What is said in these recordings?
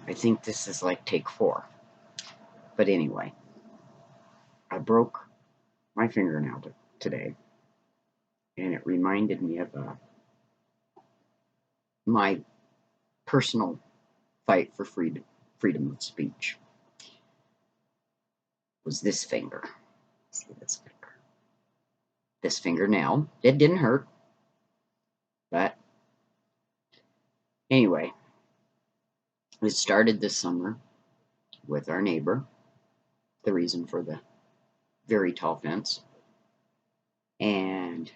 I think this is like take 4. But anyway, I broke my fingernail today, and it reminded me of my personal fight for freedom of speech. Was this finger. See this finger. This fingernail. It didn't hurt. But anyway, it started this summer with our neighbor, the reason for the very tall fence. And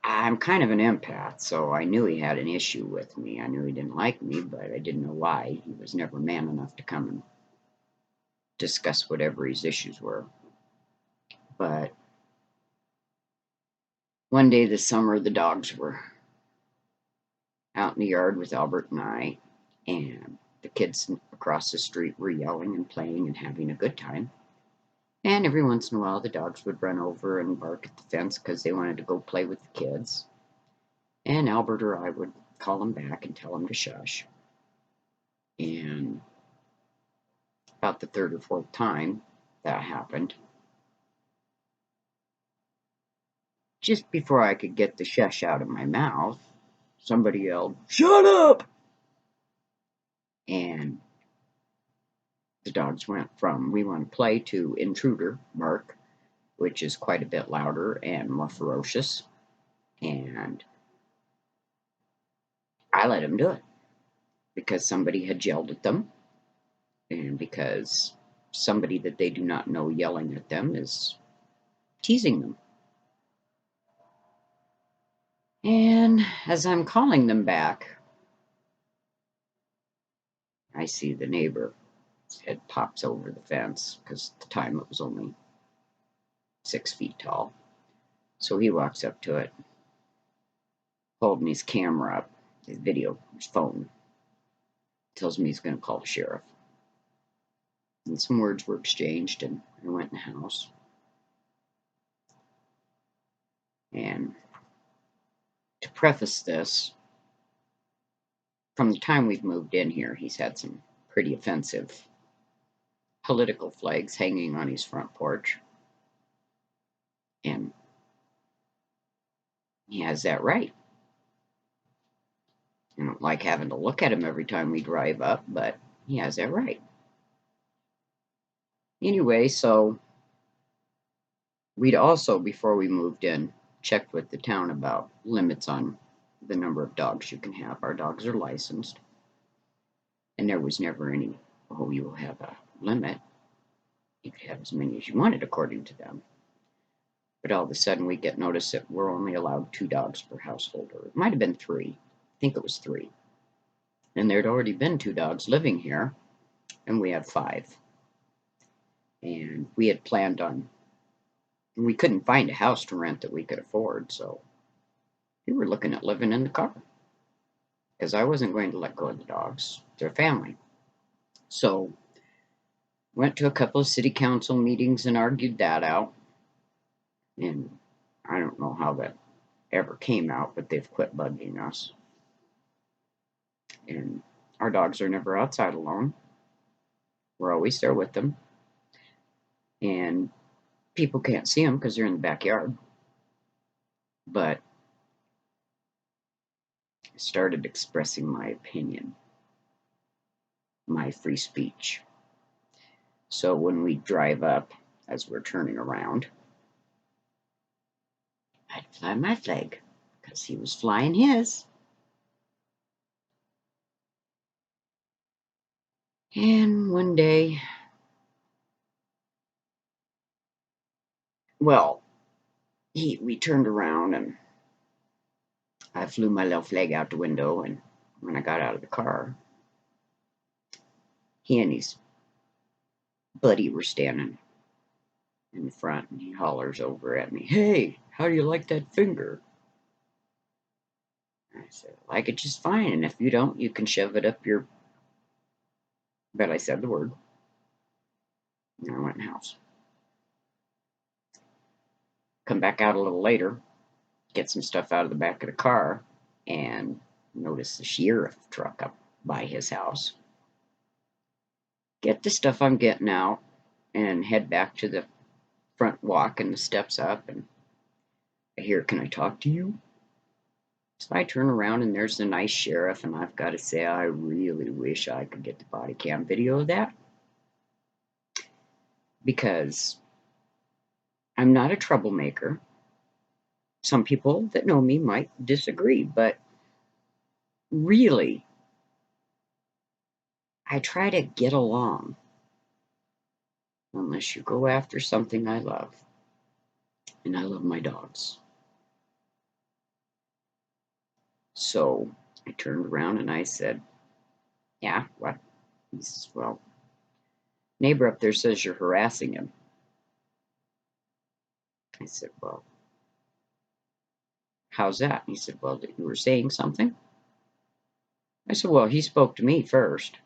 I'm kind of an empath, so I knew he had an issue with me. I knew he didn't like me, but I didn't know why. He was never man enough to come and discuss whatever his issues were. But one day this summer, the dogs were out in the yard with Albert and I, and the kids across the street were yelling and playing and having a good time. And every once in a while, the dogs would run over and bark at the fence because they wanted to go play with the kids. And Albert or I would call them back and tell them to shush. And about the third or fourth time that happened, just before I could get the shush out of my mouth, somebody yelled, "Shut up!" And the dogs went from "we want to play" to "intruder" bark, which is quite a bit louder and more ferocious. And I let them do it because somebody had yelled at them, and because somebody that they do not know yelling at them is teasing them. And as I'm calling them back, I see the neighbor's head pops over the fence, because at the time it was only 6 feet tall. So he walks up to it, holding his camera up, his video, his phone, tells me he's going to call the sheriff. And some words were exchanged, and I went in the house. And to preface this, from the time we've moved in here, he's had some pretty offensive political flags hanging on his front porch. And he has that right. I don't like having to look at him every time we drive up, but he has that right. Anyway, so we'd also, before we moved in, checked with the town about limits on the number of dogs you can have. Our dogs are licensed, and there was never any, "oh, you will have a limit." You could have as many as you wanted according to them. But all of a sudden we get notice that we're only allowed 2 dogs per household, or it might have been 3. I think it was 3. And there'd already been 2 dogs living here, and we had 5. And we had planned on, we couldn't find a house to rent that we could afford, so we were looking at living in the car, because I wasn't going to let go of the dogs. They're family. So went to a couple of city council meetings and argued that out. And I don't know how that ever came out, but they've quit bugging us. And our dogs are never outside alone. We're always there with them. And people can't see them because they're in the backyard. But I started expressing my opinion, my free speech. So when we drive up, as we're turning around, I'd fly my flag because he was flying his. And one day, well, we turned around and I flew my little flag out the window, and when I got out of the car, he and his buddy were standing in the front, and he hollers over at me, "Hey, how do you like that finger?" I said, "I like it just fine, and if you don't, you can shove it up your..." But I said the word, and I went in the house. Come back out a little later, get some stuff out of the back of the car, and Notice the sheriff truck up by his house. Get the stuff I'm getting out and head back to the front walk and the steps up, and I hear, "Can I talk to you?" So I turn around and there's the nice sheriff, and I've got to say, I really wish I could get the body cam video of that, because I'm not a troublemaker. Some people that know me might disagree, but really, I try to get along unless you go after something I love, and I love my dogs. So I turned around and I said, "Yeah, what?" He says, "Well, neighbor up there says you're harassing him." I said, "Well, how's that?" He said, "Well, you were saying something." I said, "Well, he spoke to me first."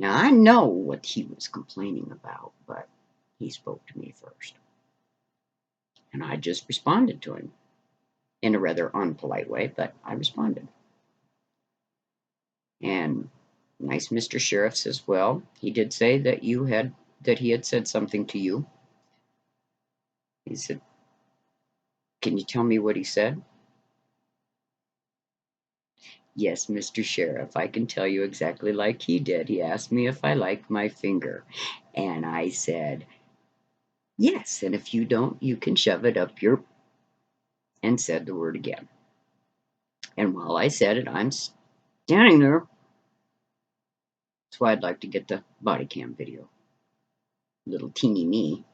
Now, I know what he was complaining about, but he spoke to me first. And I just responded to him in a rather unpolite way, but I responded. And nice Mr. Sheriff says, "Well, he did say that he had said something to you." He said, "Can you tell me what he said?" "Yes, Mr. Sheriff, I can tell you exactly like he did. He asked me if I liked my finger. And I said, yes, and if you don't, you can shove it up your," and said the word again. And while I said it, I'm standing there. That's why I'd like to get the body cam video. Little teeny me,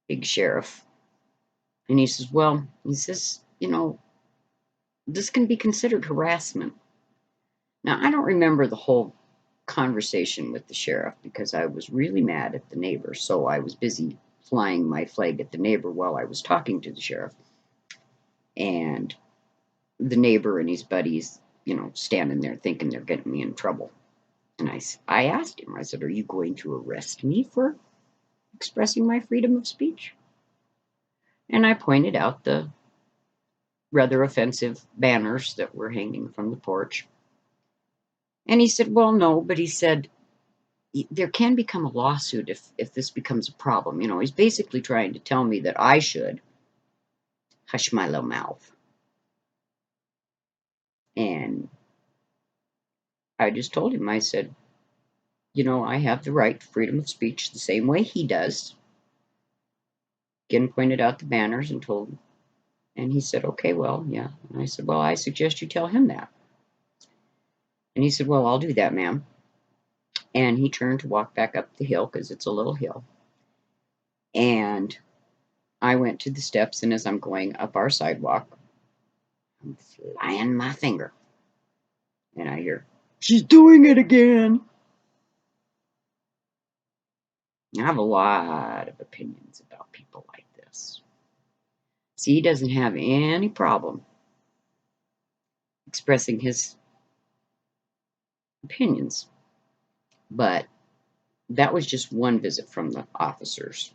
big sheriff. And he says, "Well," he says, "this can be considered harassment." Now, I don't remember the whole conversation with the sheriff because I was really mad at the neighbor, so I was busy flying my flag at the neighbor while I was talking to the sheriff. And the neighbor and his buddies, standing there thinking they're getting me in trouble. And I asked him, I said, "Are you going to arrest me for expressing my freedom of speech?" And I pointed out the rather offensive banners that were hanging from the porch. And he said, "Well, no," but he said, "There can become a lawsuit if this becomes a problem." He's basically trying to tell me that I should hush my little mouth. And I just told him, I said, "I have the right to freedom of speech the same way he does." Again, pointed out the banners and told him. And he said, "Okay, well, yeah." And I said, "Well, I suggest you tell him that." And he said, "Well, I'll do that, ma'am." And he turned to walk back up the hill because it's a little hill. And I went to the steps, and as I'm going up our sidewalk, I'm flying my finger. And I hear, "She's doing it again." I have a lot of opinions about people like this. See, he doesn't have any problem expressing his opinions. But that was just one visit from the officers,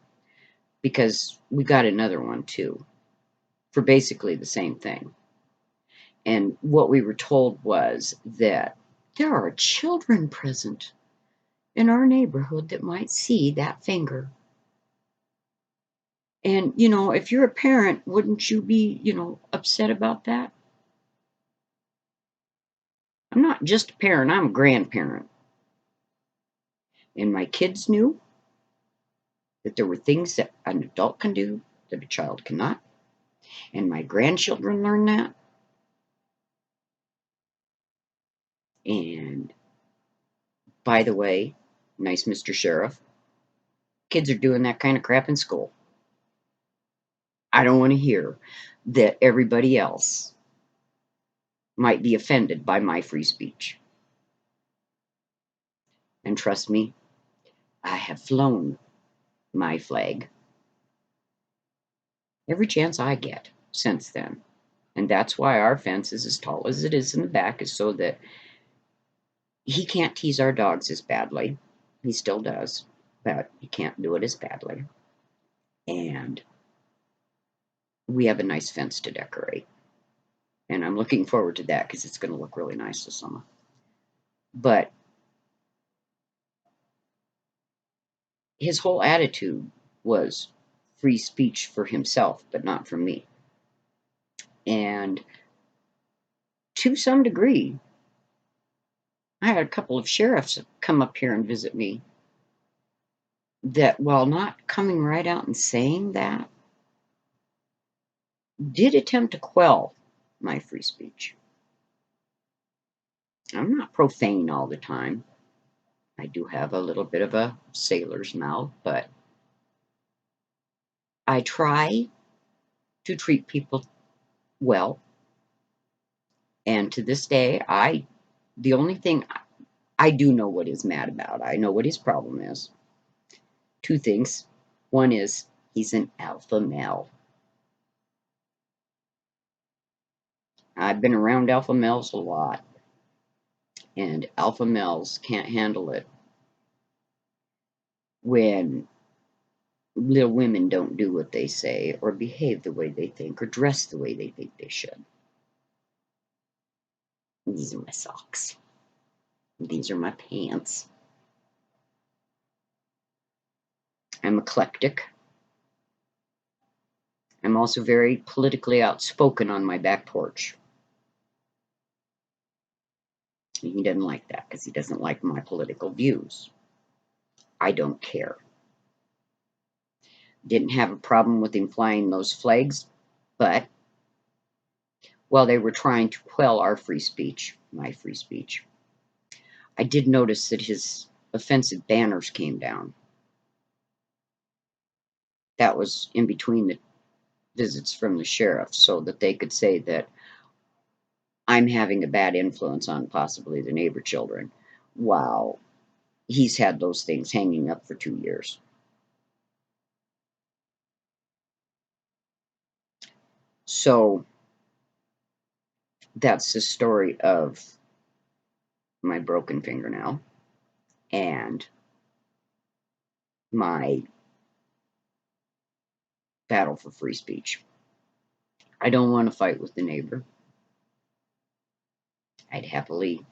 because we got another one too for basically the same thing. And what we were told was that there are children present in our neighborhood that might see that finger. And, if you're a parent, wouldn't you be, upset about that? I'm not just a parent, I'm a grandparent. And my kids knew that there were things that an adult can do that a child cannot. And my grandchildren learned that. And by the way, nice Mr. Sheriff, kids are doing that kind of crap in school. I don't want to hear that everybody else might be offended by my free speech. And trust me, I have flown my flag every chance I get since then. And that's why our fence is as tall as it is in the back, is so that he can't tease our dogs as badly. He still does, but he can't do it as badly. And we have a nice fence to decorate. And I'm looking forward to that because it's going to look really nice this summer. But his whole attitude was free speech for himself, but not for me. And to some degree, I had a couple of sheriffs come up here and visit me that, while not coming right out and saying that, did attempt to quell my free speech. I'm not profane all the time. I do have a little bit of a sailor's mouth, but I try to treat people well. And to this day, the only thing I do know what he's mad about. I know what his problem is. Two things. One is he's an alpha male. I've been around alpha males a lot, and alpha males can't handle it when little women don't do what they say, or behave the way they think, or dress the way they think they should. These are my socks. These are my pants. I'm eclectic. I'm also very politically outspoken on my back porch. He doesn't like that because he doesn't like my political views. I don't care. Didn't have a problem with him flying those flags, but while they were trying to quell our free speech, my free speech, I did notice that his offensive banners came down. That was in between the visits from the sheriff, so that they could say that I'm having a bad influence on possibly the neighbor children, while he's had those things hanging up for 2 years. So that's the story of my broken fingernail and my battle for free speech. I don't want to fight with the neighbor. I'd happily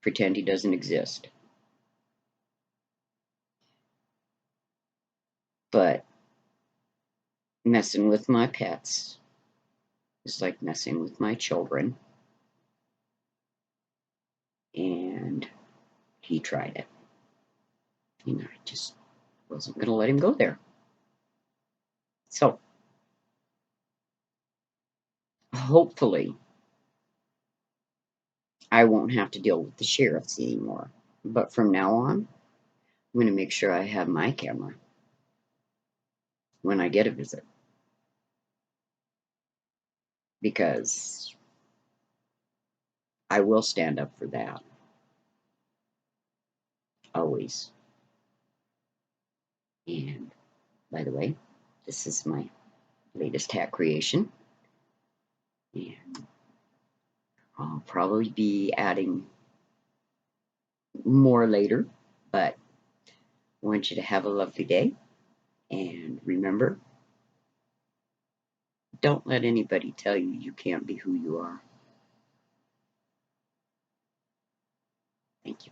pretend he doesn't exist. But messing with my pets is like messing with my children. And he tried it. And I just wasn't going to let him go there. So hopefully I won't have to deal with the sheriffs anymore. But from now on, I'm going to make sure I have my camera when I get a visit. Because I will stand up for that. Always. And by the way, this is my latest hat creation. And I'll probably be adding more later. But I want you to have a lovely day. And remember, don't let anybody tell you you can't be who you are. Thank you.